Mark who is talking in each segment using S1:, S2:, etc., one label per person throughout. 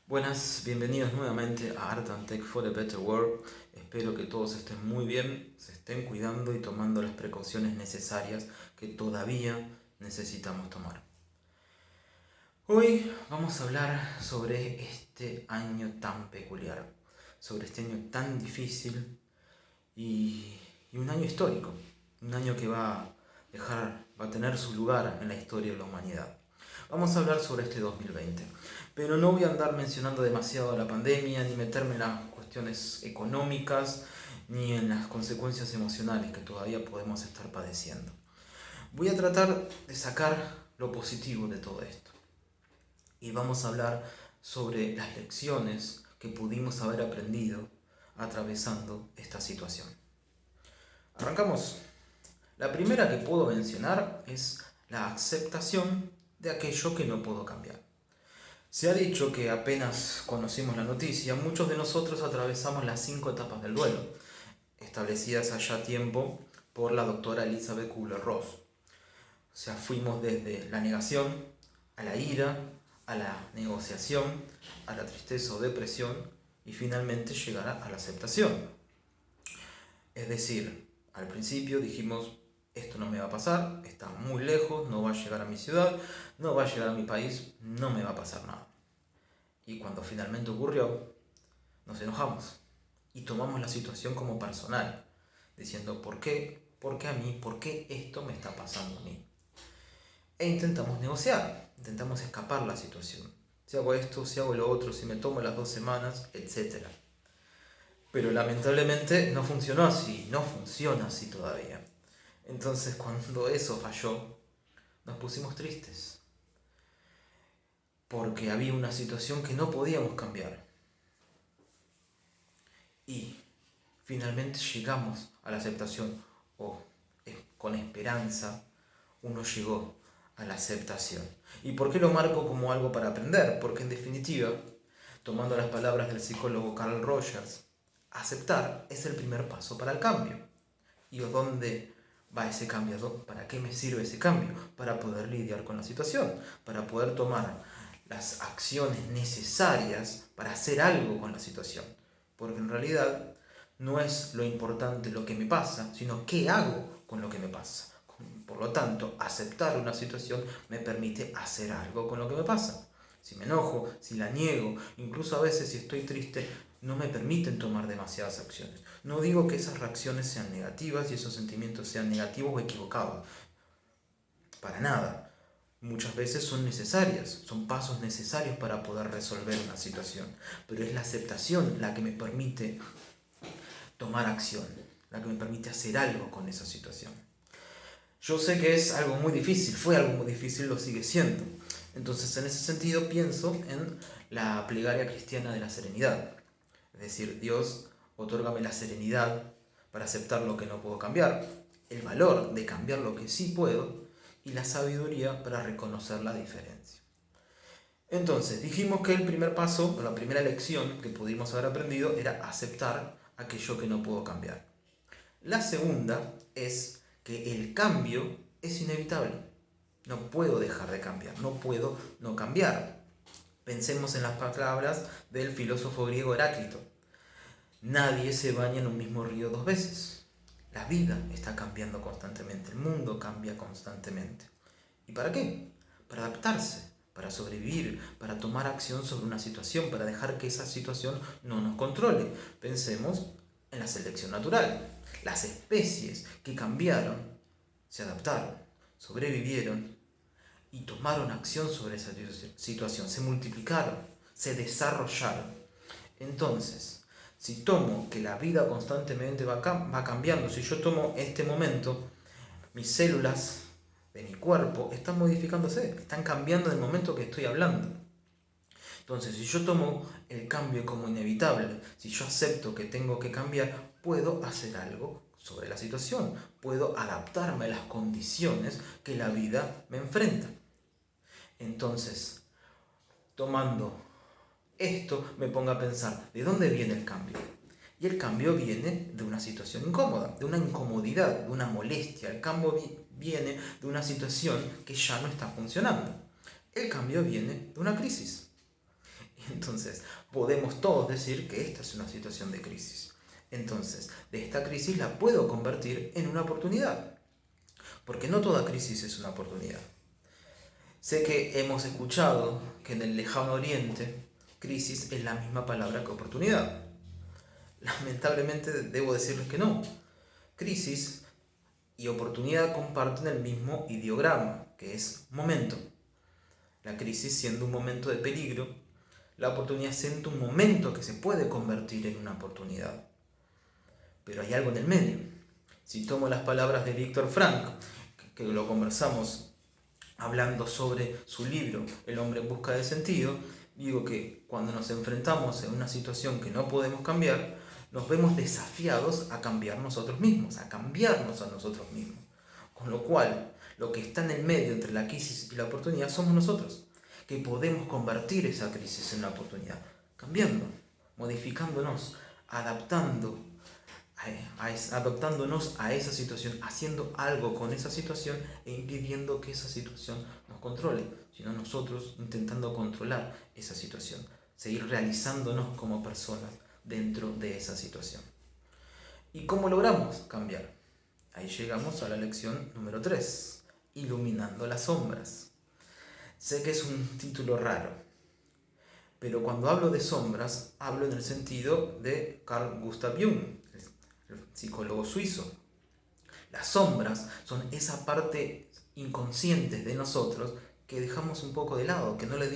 S1: Buenas, bienvenidos nuevamente a Art and Tech for a Better World. Espero que todos estén muy bien, se estén cuidando y tomando las precauciones necesarias que todavía necesitamos tomar. Hoy vamos a hablar sobre este año tan peculiar, sobre este año tan difícil y un año histórico, un año que va a tener su lugar en la historia de la humanidad. Vamos a hablar sobre este 2020, pero no voy a andar mencionando demasiado la pandemia, ni meterme en las cuestiones económicas, ni en las consecuencias emocionales que todavía podemos estar padeciendo. Voy a tratar de sacar lo positivo de todo esto. Y vamos a hablar sobre las lecciones que pudimos haber aprendido atravesando esta situación. Arrancamos. La primera que puedo mencionar es la aceptación de aquello que no puedo cambiar. Se ha dicho que apenas conocimos la noticia, muchos de nosotros atravesamos las 5 etapas del duelo, establecidas allá a tiempo por la doctora Elizabeth Kubler-Ross. O sea, fuimos desde la negación, a la ira, a la negociación, a la tristeza o depresión y finalmente llegar a la aceptación. Es decir, al principio dijimos, esto no me va a pasar, está muy lejos, no va a llegar a mi ciudad, no va a llegar a mi país, no me va a pasar nada. Y cuando finalmente ocurrió, nos enojamos y tomamos la situación como personal, diciendo, ¿por qué? ¿Por qué a mí? ¿Por qué esto me está pasando a mí? E intentamos negociar, intentamos escapar la situación. Si hago esto, si hago lo otro, si me tomo las 2 semanas, etc. Pero lamentablemente no funcionó así, no funciona así todavía. Entonces cuando eso falló, nos pusimos tristes, porque había una situación que no podíamos cambiar. Y finalmente llegamos a la aceptación, o con esperanza, uno llegó a la aceptación. ¿Y por qué lo marco como algo para aprender? Porque en definitiva, tomando las palabras del psicólogo Carl Rogers, aceptar es el primer paso para el cambio. ¿Y dónde va ese cambio? ¿Para qué me sirve ese cambio? Para poder lidiar con la situación, para poder tomar las acciones necesarias para hacer algo con la situación. Porque en realidad no es lo importante lo que me pasa, sino qué hago con lo que me pasa. Por lo tanto, aceptar una situación me permite hacer algo con lo que me pasa. Si me enojo, si la niego, incluso a veces si estoy triste, no me permiten tomar demasiadas acciones. No digo que esas reacciones sean negativas y esos sentimientos sean negativos o equivocados. Para nada. Muchas veces son necesarias, son pasos necesarios para poder resolver una situación. Pero es la aceptación la que me permite tomar acción, la que me permite hacer algo con esa situación. Yo sé que es algo muy difícil, fue algo muy difícil, lo sigue siendo. Entonces, en ese sentido, pienso en la plegaria cristiana de la serenidad. Es decir, Dios, otórgame la serenidad para aceptar lo que no puedo cambiar, el valor de cambiar lo que sí puedo y la sabiduría para reconocer la diferencia. Entonces, dijimos que el primer paso, o la primera lección que pudimos haber aprendido era aceptar aquello que no puedo cambiar. La segunda es que el cambio es inevitable. No puedo dejar de cambiar, no puedo no cambiar. Pensemos en las palabras del filósofo griego Heráclito. Nadie se baña en un mismo río 2 veces. La vida está cambiando constantemente, el mundo cambia constantemente. ¿Y para qué? Para adaptarse, para sobrevivir, para tomar acción sobre una situación, para dejar que esa situación no nos controle. Pensemos en la selección natural. Las especies que cambiaron, se adaptaron, sobrevivieron y tomaron acción sobre esa situación, se multiplicaron, se desarrollaron. Entonces, si tomo que la vida constantemente va cambiando, si yo tomo este momento, mis células de mi cuerpo están modificándose, están cambiando en el momento que estoy hablando. Entonces, si yo tomo el cambio como inevitable, si yo acepto que tengo que cambiar, puedo hacer algo sobre la situación, puedo adaptarme a las condiciones que la vida me enfrenta. Entonces, tomando esto, me pongo a pensar, ¿de dónde viene el cambio? Y el cambio viene de una situación incómoda, de una incomodidad, de una molestia. El cambio viene de una situación que ya no está funcionando. El cambio viene de una crisis. Entonces, Entonces, podemos todos decir que esta es una situación de crisis. Entonces, de esta crisis la puedo convertir en una oportunidad. Porque no toda crisis es una oportunidad. Sé que hemos escuchado que en el lejano oriente, crisis es la misma palabra que oportunidad. Lamentablemente debo decirles que no. Crisis y oportunidad comparten el mismo ideograma, que es momento. La crisis siendo un momento de peligro, la oportunidad siendo un momento que se puede convertir en una oportunidad. Pero hay algo en el medio. Si tomo las palabras de Viktor Frankl, que lo conversamos hablando sobre su libro El hombre en busca de sentido, digo que cuando nos enfrentamos en una situación que no podemos cambiar, nos vemos desafiados a cambiar nosotros mismos, a cambiarnos a nosotros mismos. Con lo cual, lo que está en el medio entre la crisis y la oportunidad somos nosotros, que podemos convertir esa crisis en una oportunidad, cambiando, modificándonos, adaptándonos a esa situación, haciendo algo con esa situación e impidiendo que esa situación nos controle, sino nosotros intentando controlar esa situación, seguir realizándonos como personas dentro de esa situación. ¿Y cómo logramos cambiar? Ahí llegamos a la lección número 3, iluminando las sombras. Sé que es un título raro, pero cuando hablo de sombras, hablo en el sentido de Carl Gustav Jung, el psicólogo suizo. Las sombras son esa parte inconsciente de nosotros que dejamos un poco de lado, que no las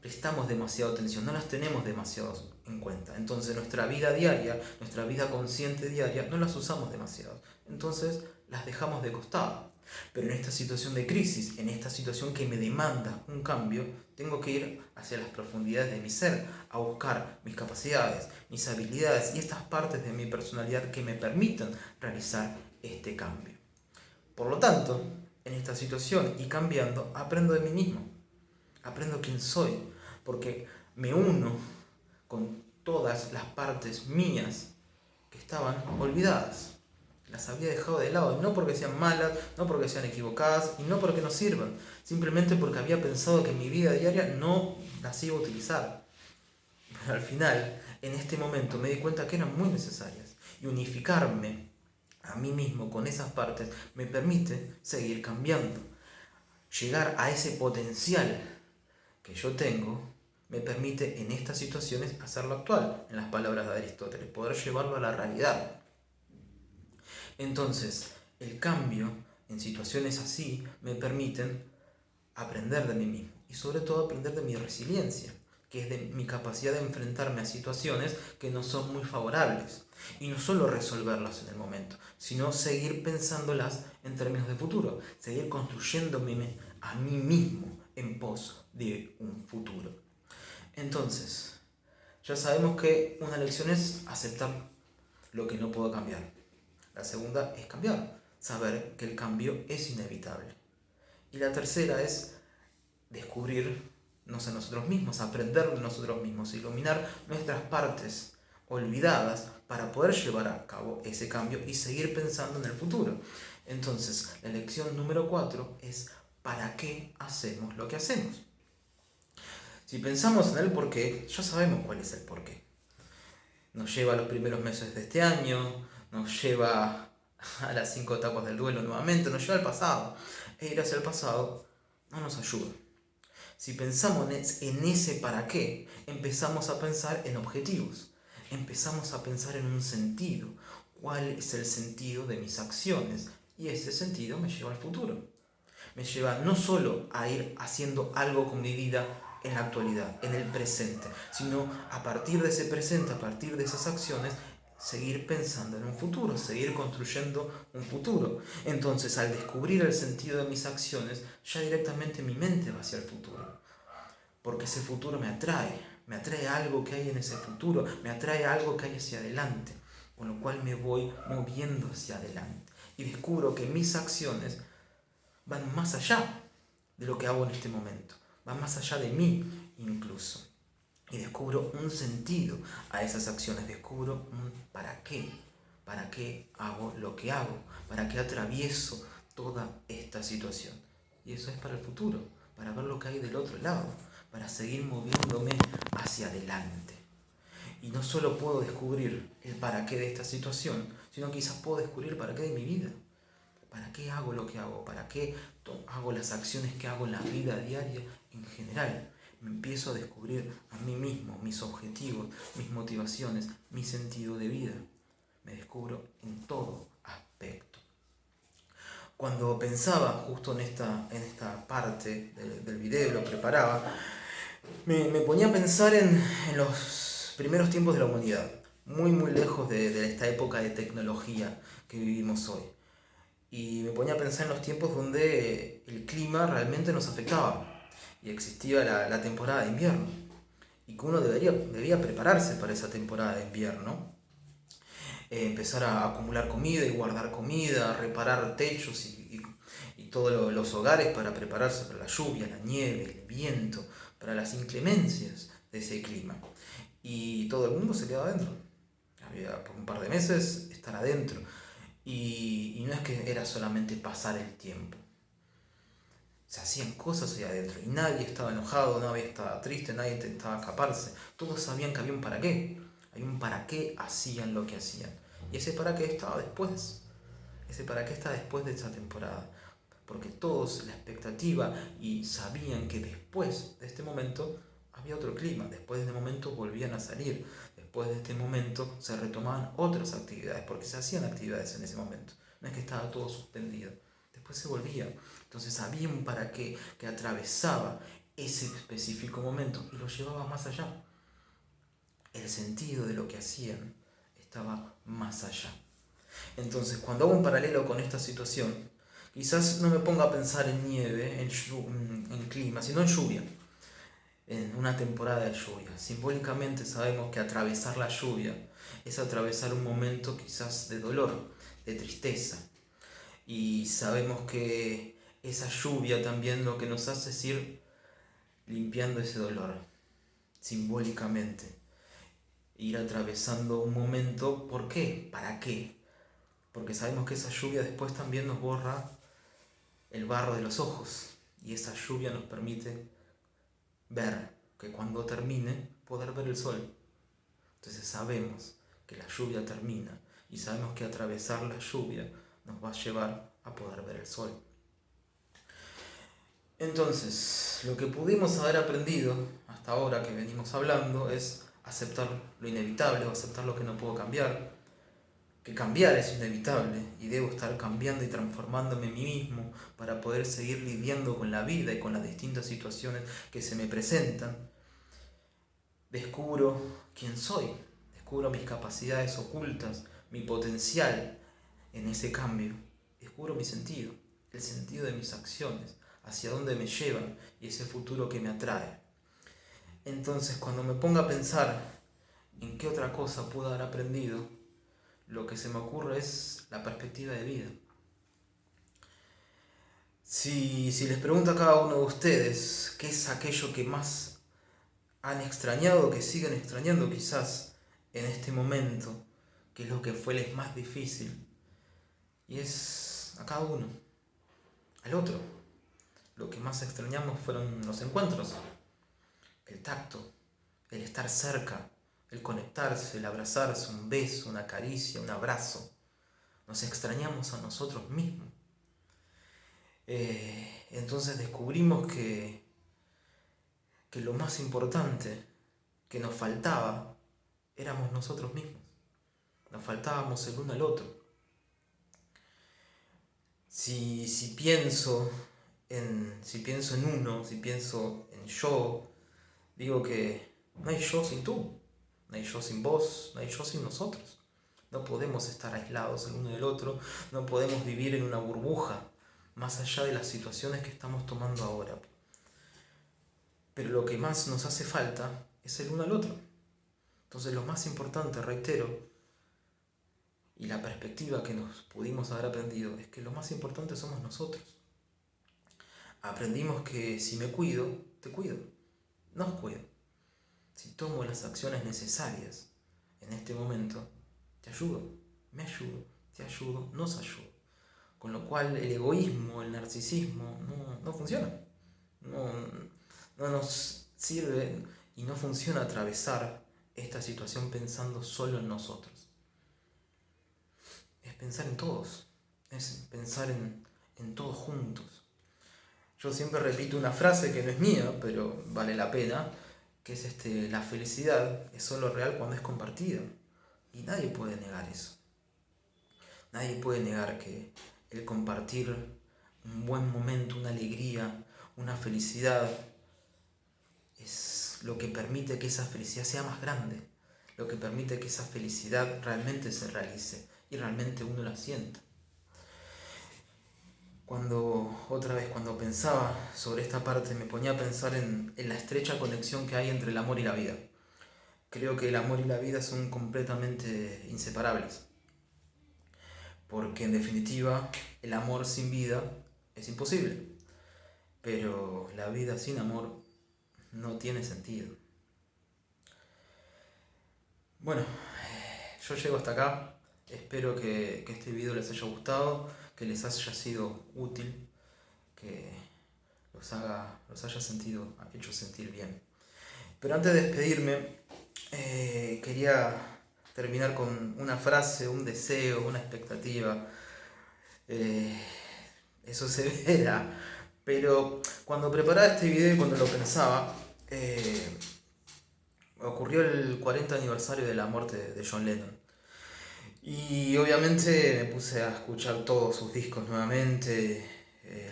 S1: prestamos demasiada atención, no las tenemos demasiado en cuenta. Entonces nuestra vida diaria, nuestra vida consciente diaria, no las usamos demasiado. Entonces las dejamos de costado. Pero en esta situación de crisis, en esta situación que me demanda un cambio, tengo que ir hacia las profundidades de mi ser, a buscar mis capacidades, mis habilidades y estas partes de mi personalidad que me permitan realizar este cambio. Por lo tanto, en esta situación y cambiando, aprendo de mí mismo, aprendo quién soy, porque me uno con todas las partes mías que estaban olvidadas. Las había dejado de lado, no porque sean malas, no porque sean equivocadas y no porque no sirvan, simplemente porque había pensado que en mi vida diaria no las iba a utilizar. Pero al final, en este momento, me di cuenta que eran muy necesarias y unificarme a mí mismo con esas partes me permite seguir cambiando. Llegar a ese potencial que yo tengo me permite en estas situaciones hacerlo actual, en las palabras de Aristóteles, poder llevarlo a la realidad. Entonces, el cambio en situaciones así me permiten aprender de mí mismo y sobre todo aprender de mi resiliencia, que es de mi capacidad de enfrentarme a situaciones que no son muy favorables y no solo resolverlas en el momento, sino seguir pensándolas en términos de futuro, seguir construyéndome a mí mismo en pos de un futuro. Entonces, ya sabemos que una lección es aceptar lo que no puedo cambiar. La segunda es cambiar, saber que el cambio es inevitable. Y la tercera es descubrirnos a nosotros mismos, aprender de nosotros mismos, iluminar nuestras partes olvidadas para poder llevar a cabo ese cambio y seguir pensando en el futuro. Entonces, la lección número 4 es ¿para qué hacemos lo que hacemos? Si pensamos en el porqué, ya sabemos cuál es el porqué. Nos lleva a los primeros meses de este año, nos lleva a las 5 etapas del duelo nuevamente, nos lleva al pasado. E ir hacia el pasado no nos ayuda. Si pensamos en ese para qué, empezamos a pensar en objetivos, empezamos a pensar en un sentido. ¿Cuál es el sentido de mis acciones? Y ese sentido me lleva al futuro. Me lleva no solo a ir haciendo algo con mi vida en la actualidad, en el presente, sino a partir de ese presente, a partir de esas acciones, seguir pensando en un futuro, seguir construyendo un futuro. Entonces, al descubrir el sentido de mis acciones, ya directamente mi mente va hacia el futuro, porque ese futuro me atrae algo que hay en ese futuro, me atrae algo que hay hacia adelante, con lo cual me voy moviendo hacia adelante y descubro que mis acciones van más allá de lo que hago en este momento, van más allá de mí incluso. Y descubro un sentido a esas acciones, descubro un para qué hago lo que hago, para qué atravieso toda esta situación. Y eso es para el futuro, para ver lo que hay del otro lado, para seguir moviéndome hacia adelante. Y no solo puedo descubrir el para qué de esta situación, sino quizás puedo descubrir el para qué de mi vida. ¿Para qué hago lo que hago? ¿Para qué hago las acciones que hago en la vida diaria en general? Me empiezo a descubrir a mí mismo, mis objetivos, mis motivaciones, mi sentido de vida. Me descubro en todo aspecto. Cuando pensaba justo en esta parte del video, lo preparaba, me ponía a pensar en los primeros tiempos de la humanidad, muy lejos de esta época de tecnología que vivimos hoy. Y me ponía a pensar en los tiempos donde el clima realmente nos afectaba y existía la temporada de invierno y que uno debía prepararse para esa temporada de invierno, empezar a acumular comida y guardar comida, reparar techos y todos los hogares para prepararse para la lluvia, la nieve, el viento, para las inclemencias de ese clima. Y todo el mundo se quedaba adentro. Había por un par de meses estar adentro. Y no es que era solamente pasar el tiempo. Se hacían cosas ahí adentro y nadie estaba enojado, nadie estaba triste, nadie intentaba escaparse. Todos sabían que había un para qué. Había un para qué hacían lo que hacían. Y ese para qué estaba después. Ese para qué está después de esa temporada. Porque todos la expectativa y sabían que después de este momento había otro clima. Después de este momento volvían a salir. Después de este momento se retomaban otras actividades. Porque se hacían actividades en ese momento. No es que estaba todo suspendido. Después se volvía. Entonces había un para qué que atravesaba ese específico momento y lo llevaba más allá. El sentido de lo que hacían estaba más allá. Entonces, cuando hago un paralelo con esta situación, quizás no me ponga a pensar en nieve, en clima, sino en lluvia, en una temporada de lluvia. Simbólicamente sabemos que atravesar la lluvia es atravesar un momento quizás de dolor, de tristeza. Y sabemos que esa lluvia también lo que nos hace es ir limpiando ese dolor, simbólicamente. Ir atravesando un momento, ¿por qué? ¿Para qué? Porque sabemos que esa lluvia después también nos borra el barro de los ojos. Y esa lluvia nos permite ver que cuando termine, poder ver el sol. Entonces sabemos que la lluvia termina y sabemos que atravesar la lluvia nos va a llevar a poder ver el sol. Entonces, lo que pudimos haber aprendido hasta ahora que venimos hablando es aceptar lo inevitable o aceptar lo que no puedo cambiar, que cambiar es inevitable y debo estar cambiando y transformándome a mí mismo para poder seguir lidiando con la vida y con las distintas situaciones que se me presentan. Descubro quién soy, descubro mis capacidades ocultas, mi potencial en ese cambio, descubro mi sentido, el sentido de mis acciones, hacia dónde me llevan y ese futuro que me atrae. Entonces, cuando me ponga a pensar en qué otra cosa puedo haber aprendido, lo que se me ocurre es la perspectiva de vida. Si les pregunto a cada uno de ustedes qué es aquello que más han extrañado, que siguen extrañando quizás en este momento, qué es lo que fue les más difícil, y es a cada uno, al otro. Lo que más extrañamos fueron los encuentros, el tacto, el estar cerca, el conectarse, el abrazarse, un beso, una caricia, un abrazo. Nos extrañamos a nosotros mismos. Entonces descubrimos que lo más importante que nos faltaba éramos nosotros mismos. Nos faltábamos el uno al otro. Si pienso en uno, si pienso en yo, digo que no hay yo sin tú, no hay yo sin vos, no hay yo sin nosotros. No podemos estar aislados el uno del otro, no podemos vivir en una burbuja, más allá de las situaciones que estamos tomando ahora. Pero lo que más nos hace falta es el uno al otro. Entonces lo más importante, reitero, y la perspectiva que nos pudimos haber aprendido, es que lo más importante somos nosotros. Aprendimos que si me cuido, te cuido, nos cuido. Si tomo las acciones necesarias en este momento, te ayudo, me ayudo, te ayudo, nos ayudo. Con lo cual el egoísmo, el narcisismo no funciona. No nos sirve y no funciona atravesar esta situación pensando solo en nosotros. Es pensar en todos, es pensar en todos juntos. Yo siempre repito una frase que no es mía, pero vale la pena, que es la felicidad es solo real cuando es compartida. Y nadie puede negar eso. Nadie puede negar que el compartir un buen momento, una alegría, una felicidad, es lo que permite que esa felicidad sea más grande, lo que permite que esa felicidad realmente se realice y realmente uno la sienta. Cuando pensaba sobre esta parte, me ponía a pensar en la estrecha conexión que hay entre el amor y la vida. Creo que el amor y la vida son completamente inseparables, porque en definitiva el amor sin vida es imposible, pero la vida sin amor no tiene sentido. Bueno, yo llego hasta acá. Espero que este video les haya gustado, que les haya sido útil, que los haya hecho sentir bien. Pero antes de despedirme, quería terminar con una frase, un deseo, una expectativa. Eh, Eso se verá. Pero cuando preparaba este video y cuando lo pensaba, ocurrió el 40 aniversario de la muerte de John Lennon. Y obviamente me puse a escuchar todos sus discos nuevamente,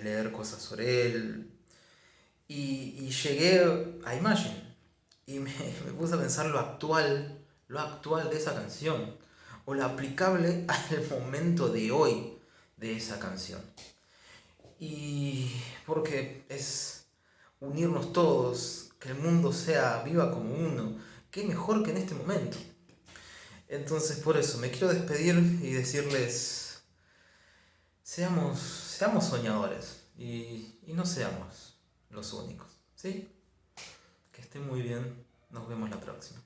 S1: leer cosas sobre él. Y llegué a Imagine. Y me puse a pensar lo actual de esa canción. O lo aplicable al momento de hoy de esa canción. Y porque es unirnos todos, que el mundo viva como uno. Qué mejor que en este momento. Entonces por eso me quiero despedir y decirles, seamos soñadores y no seamos los únicos, ¿sí? Que estén muy bien, nos vemos la próxima.